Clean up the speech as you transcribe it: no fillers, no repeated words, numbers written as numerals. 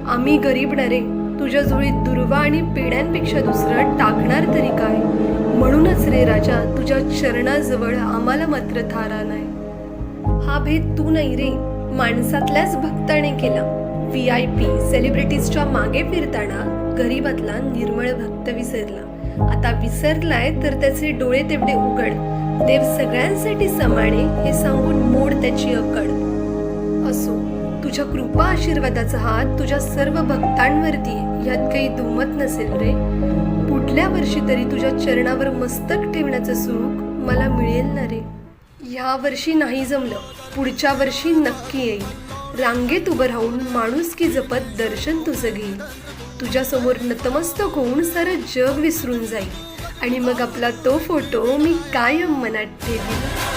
आम्ही गरीब नरे, तुझ्या जुळीत दुर्वा आणि पेड्यांपेक्षा दुसरं टाकणार तरी काय. म्हणूनच रे राजा, तुझ्या चरणाजवळ आम्हाला मात्र थारा नाही. हा भेद तू नाही रे, माणसातल्याच भक्ताने केला. VIP सेलिब्रिटीजच्या मागे फिरताना गरीबातला निर्मळ भक्त विसरला. आता विसरलाय तर त्याचे डोळे तेवढे उघड. देव सगळ्यांसाठी समाने हे सांगून मोड त्याची अकड. असो, तुझ्या कृपा आशीर्वादाचा हात तुझ्या सर्व भक्तांवरती, यात काही दुमत नसेल रे. पुढल्या वर्षी तरी तुझ्या चरणावर मस्तक ठेवण्याचं सुख मला मिळेल ना रे. ह्या वर्षी नाही जमलं, पुढच्या वर्षी नक्की येईल. रांगेत उभं राहून माणुसकी जपत दर्शन तुझं घेईल. तुझ्यासमोर नतमस्तक होऊन सारं जग विसरून जाईल आणि मग आपला तो फोटो मी कायम मनात ठेवीन.